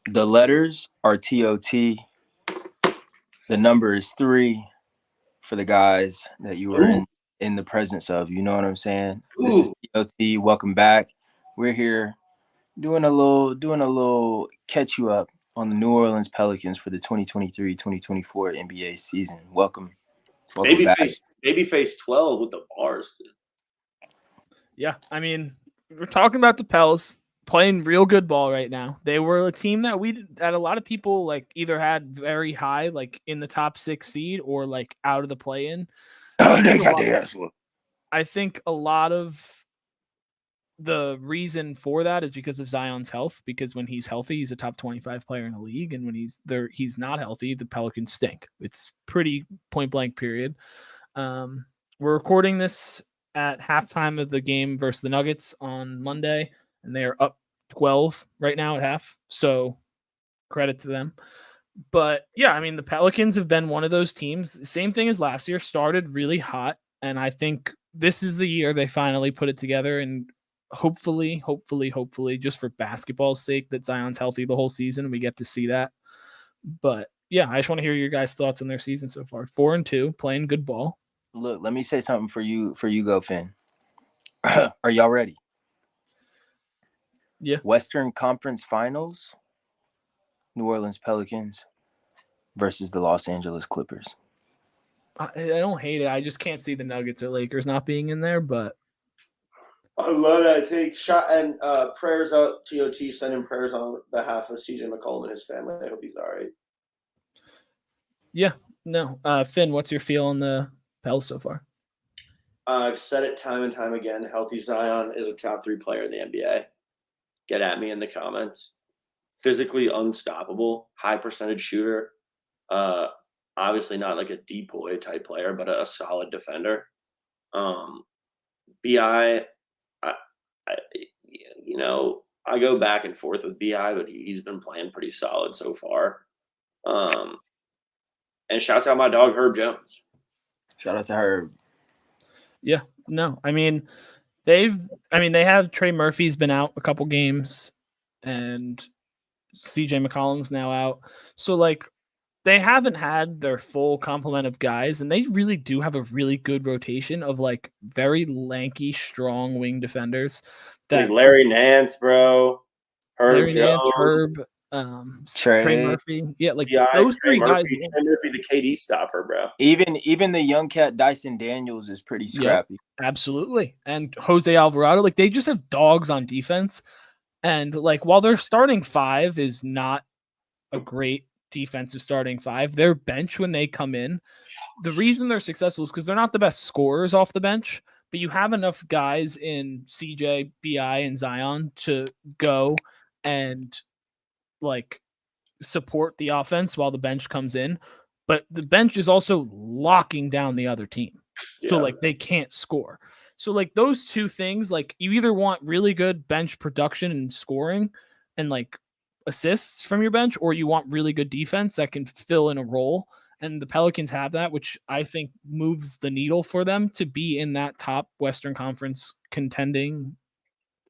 The letters are TOT. The number is 3 for the guys that you were Ooh, in the presence of. You know what I'm saying? This is ooh. TOT. Welcome back. We're here doing a little catch you up on the New Orleans Pelicans for the 2023-2024 NBA season. Welcome back. Babyface 12 with the bars, dude. Yeah, I mean, we're talking about the Pels playing real good ball right now. They were a team that a lot of people like either had very high, like in the top 6 seed, or like out of the play-in. Oh, they got their ass whooped. I think a lot of the reason for that is because of Zion's health. Because when he's healthy, he's a top 25 player in the league, and when he's not healthy, the Pelicans stink. It's pretty point blank. Period. We're recording this at halftime of the game versus the Nuggets on Monday, and they are up 12 right now at half. So credit to them. But yeah, I mean, the Pelicans have been one of those teams. Same thing as last year, started really hot. And I think this is the year they finally put it together. And hopefully, just for basketball's sake, that Zion's healthy the whole season. We get to see that. But yeah, I just want to hear your guys' thoughts on their season so far. 4-2, playing good ball. Look, let me say something for you, Go Finn. Are y'all ready? Yeah. Western Conference Finals, New Orleans Pelicans versus the Los Angeles Clippers. I don't hate it. I just can't see the Nuggets or Lakers not being in there, but I love that. Take shot and prayers out TOT, sending prayers on behalf of CJ McCollum and his family. I hope he's all right. yeah, no. Finn, what's your feel on the Pels so far? I've said it time and time again. Healthy Zion is a top 3 player in the NBA. Get at me in the comments. Physically unstoppable, high percentage shooter. Obviously not like a depoy type player, but a solid defender. Bi, I go back and forth with Bi, but he's been playing pretty solid so far. And shouts out my dog Herb Jones. Shout out to Herb. Yeah, no. I mean, they have Trey Murphy's been out a couple games, and CJ McCollum's now out. So like they haven't had their full complement of guys, and they really do have a really good rotation of like very lanky, strong wing defenders. That Larry Nance, bro, Larry Jones, Nance, Herb, Trey Murphy, yeah, like those Trey 3 guys. Trey Murphy, the KD stopper, bro. Even the young cat Dyson Daniels is pretty scrappy. Yep, absolutely, and Jose Alvarado, like they just have dogs on defense, and like while their starting 5 is not a great defensive starting 5, their bench when they come in, the reason they're successful is because they're not the best scorers off the bench, but you have enough guys in CJ, Bi, and Zion to go and like support the offense while the bench comes in. But the bench is also locking down the other team. Yeah. So like they can't score. So like those 2 things, like you either want really good bench production and scoring and like assists from your bench, or you want really good defense that can fill in a role. And the Pelicans have that, which I think moves the needle for them to be in that top Western Conference contending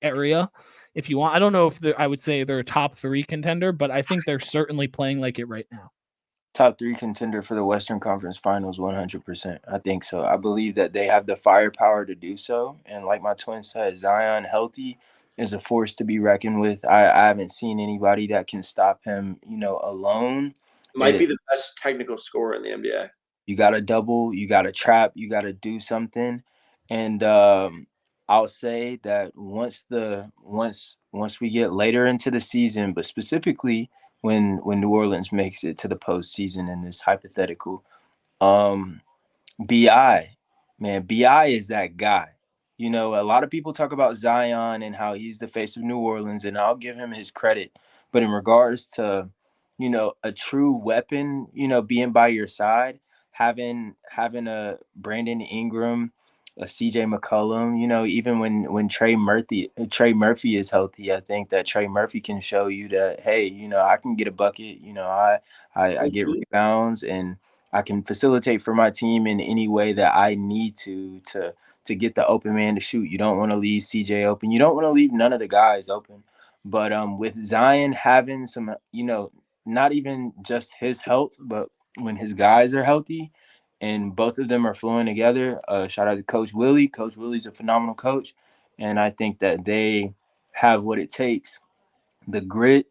area. If you want, I don't know if I would say they're a top 3 contender, but I think they're certainly playing like it right now. Top 3 contender for the Western Conference Finals, 100%. I think so. I believe that they have the firepower to do so. And like my twin said, Zion healthy is a force to be reckoned with. I haven't seen anybody that can stop him, alone. Might be the best technical scorer in the NBA. You got to double, you got to trap, you got to do something. And I'll say that once we get later into the season, but specifically when New Orleans makes it to the postseason in this hypothetical, Bi is that guy. A lot of people talk about Zion and how he's the face of New Orleans, and I'll give him his credit. But in regards to, a true weapon, being by your side, having a Brandon Ingram, a CJ McCollum, even when Trey Murphy is healthy, I think that Trey Murphy can show you that, hey, I can get a bucket, I get rebounds, and I can facilitate for my team in any way that I need to get the open man to shoot. You don't want to leave CJ open. You don't want to leave none of the guys open. But with Zion having some, not even just his health, but when his guys are healthy and both of them are flowing together, shout out to Coach Willie. Coach Willie's a phenomenal coach. And I think that they have what it takes, the grit,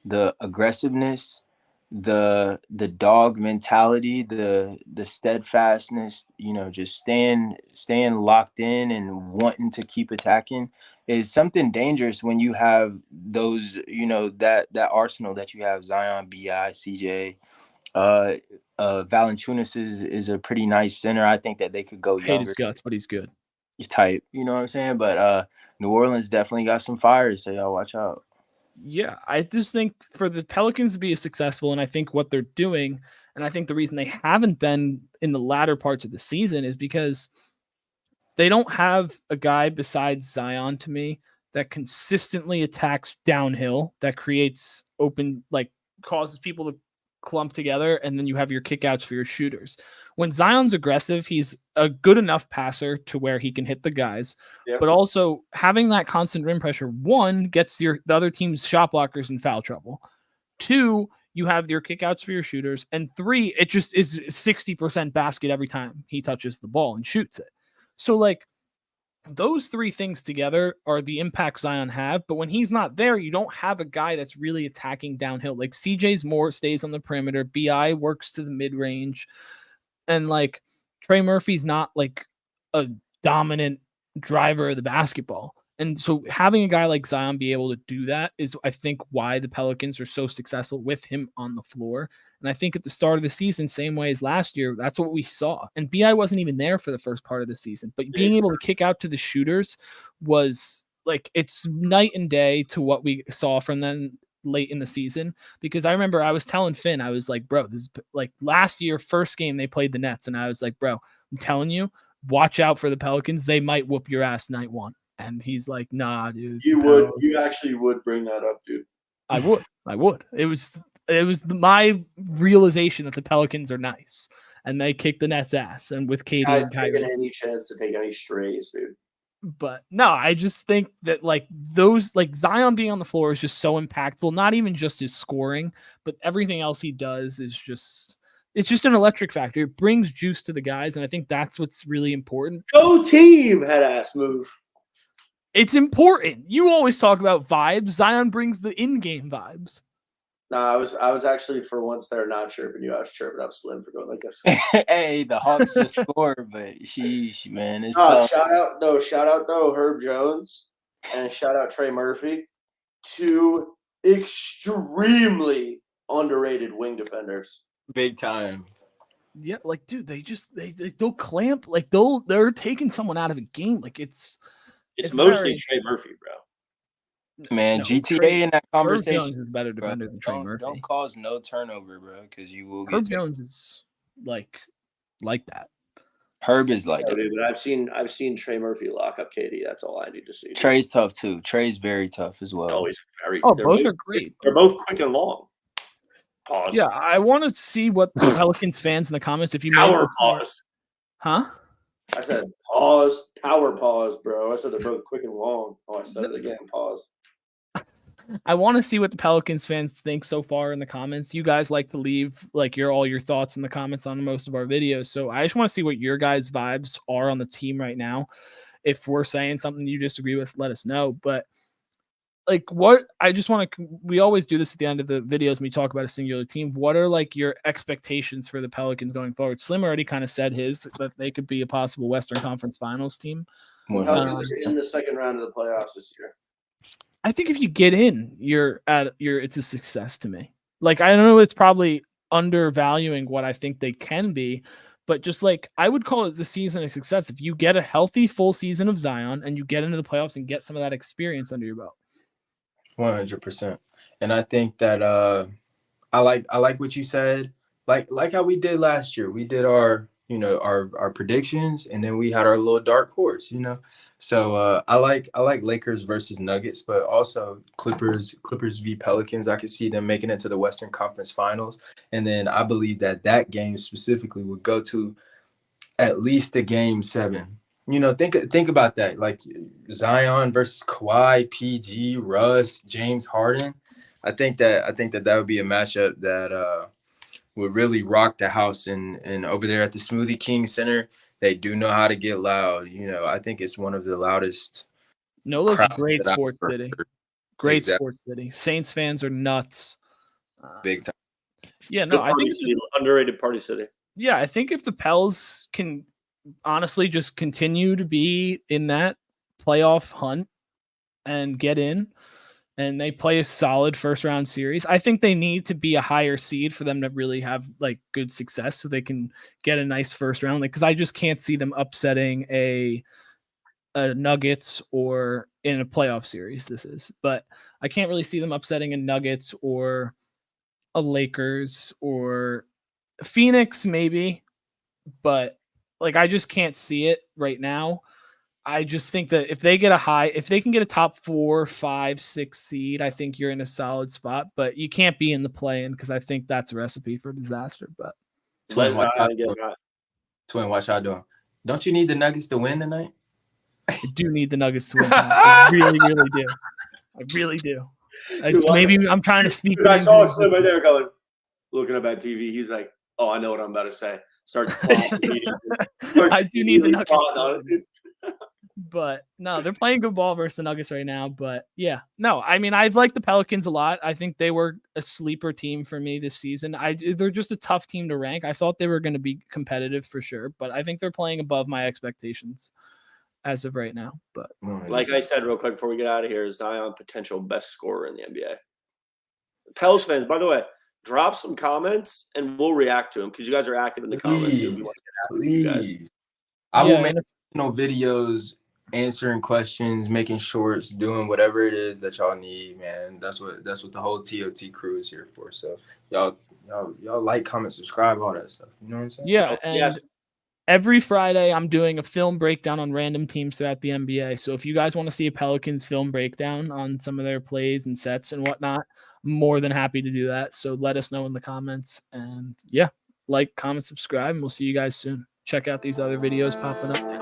the aggressiveness, the dog mentality, the steadfastness, just staying locked in and wanting to keep attacking is something dangerous when you have those, that arsenal that you have. Zion, Bi, CJ, uh Valanciunas is a pretty nice center. I think that they could go Hate his younger. guts, but he's good. He's type, you know what I'm saying? But New Orleans definitely got some fire, so y'all watch out. Yeah, I just think for the Pelicans to be successful, and I think what they're doing, and I think the reason they haven't been in the latter parts of the season is because they don't have a guy besides Zion to me that consistently attacks downhill, that creates open, like causes people to clump together, and then you have your kickouts for your shooters. When Zion's aggressive, he's a good enough passer to where he can hit the guys, Yep. but also having that constant rim pressure, one, gets the other team's shot blockers in foul trouble. Two, you have your kickouts for your shooters, and three, it just is 60% basket every time he touches the ball and shoots it. So like those three things together are the impact Zion have, but when he's not there, you don't have a guy that's really attacking downhill. Like CJ's more stays on the perimeter, BI works to the mid range, and like Trey Murphy's not like a dominant driver of the basketball. And so having a guy like Zion be able to do that is, I think, why the Pelicans are so successful with him on the floor. And I think at the start of the season, same way as last year, that's what we saw. And BI wasn't even there for the first part of the season, but being able to kick out to the shooters was like, it's night and day to what we saw from them late in the season. Because I remember I was telling Finn, I was like, bro, this is like last year, first game they played the Nets. And I was like, bro, I'm telling you, watch out for the Pelicans. They might whoop your ass night one. And he's like, nah, dude. You actually would bring that up, dude. I would. It was my realization that the Pelicans are nice and they kick the Nets ass, and with KD Guys and Kyrie. taking any chance to take any strays, dude. But no, I just think that like those, like Zion being on the floor is just so impactful. Not even just his scoring, but everything else he does is just, it's just an electric factor. It brings juice to the guys, and I think that's what's really important. Go team, head ass move. It's important. You always talk about vibes. Zion brings the in-game vibes. No, I was actually, for once there, not chirping you. I was chirping up Slim for going like this. Hey, the Hawks just scored, but she man, it's shout out though Herb Jones and shout out Trey Murphy, two extremely underrated wing defenders. big time. Yeah, like dude, they'll clamp, like they're taking someone out of a game. Like it's mostly Trey Murphy, bro. Man, No, GTA in that Herb conversation. Jones is a better defender than Trey Murphy. Don't cause no turnover, bro, because you will get. Herb Jones is like that. Herb is like No, that. dude, but I've seen Trey Murphy lock up KD. That's all I need to see. Trey's tough too. Trey's very tough as well. Oh, he's very. Oh, both are great. They're both quick and long. Pause. Yeah, I want to see what the Pelicans fans in the comments, if you power pause. Huh? I said pause, power pause, bro. I said they're both quick and long. Oh, I said it again. Pause. I want to see what the Pelicans fans think so far in the comments. You guys like to leave like all your thoughts in the comments on most of our videos. So I just want to see what your guys' vibes are on the team right now. If we're saying something you disagree with, let us know. But like what I just want to, we always do this at the end of the videos when we talk about a singular team. What are like your expectations for the Pelicans going forward? Slim already kind of said his, that they could be a possible Western Conference Finals team. The Pelicans are in the second round of the playoffs this year. I think if you get in, it's a success to me. Like, I know it's probably undervaluing what I think they can be, but just like I would call it the season a success if you get a healthy full season of Zion and you get into the playoffs and get some of that experience under your belt. 100%. And I think that I like what you said. Like how we did last year. We did our predictions, and then we had our little dark horse, So I like Lakers versus Nuggets, but also Clippers v Pelicans. I could see them making it to the Western Conference Finals, and then I believe that game specifically would go to at least a game 7. think about that. Like Zion versus Kawhi, PG, Russ, James Harden. I think that would be a matchup that would really rock the house. And over there at the Smoothie King Center, they do know how to get loud. I think it's one of the loudest NOLA's a crowds great that I've sports ever city. heard. Great Exactly. sports city. Saints fans are nuts. Big time. Yeah, no, Good I party think city, underrated party city. yeah, I think if the Pels can honestly just continue to be in that playoff hunt and get in, and they play a solid first round series, I think they need to be a higher seed for them to really have like good success so they can get a nice first round. Like, because I just can't see them upsetting a Nuggets or in a playoff series. But I can't really see them upsetting a Nuggets or a Lakers or Phoenix, maybe, but like I just can't see it right now. I just think that if they can get a top 4, 5, 6 seed, I think you're in a solid spot. But you can't be in the play-in because I think that's a recipe for disaster. But Twin, Let watch out. Zion get hot. Twin, watch out doing. Don't you need the Nuggets to win tonight? I do need the Nuggets to win tonight. I really, really do. I really do. Maybe I'm trying to speak. Dude, I saw Slim right there going, looking up at TV. He's like, "Oh, I know what I'm about to say." Starts plotting. I do need the Nuggets. But no, they're playing good ball versus the Nuggets right now. But yeah, no, I mean, I've liked the Pelicans a lot. I think they were a sleeper team for me this season. They're just a tough team to rank. I thought they were going to be competitive for sure, but I think they're playing above my expectations as of right now. But like I said, real quick before we get out of here, Zion potential best scorer in the NBA. Pels fans, by the way, drop some comments and we'll react to them because you guys are active in the comments. Please. I will make videos answering questions, making shorts, doing whatever it is that y'all need, man. That's what the whole TOT crew is here for. So y'all like, comment, subscribe, all that stuff. You know what I'm saying? Yeah, and every Friday I'm doing a film breakdown on random teams throughout the NBA. So if you guys want to see a Pelicans film breakdown on some of their plays and sets and whatnot, I'm more than happy to do that. So let us know in the comments. And yeah, like, comment, subscribe, and we'll see you guys soon. Check out these other videos popping up.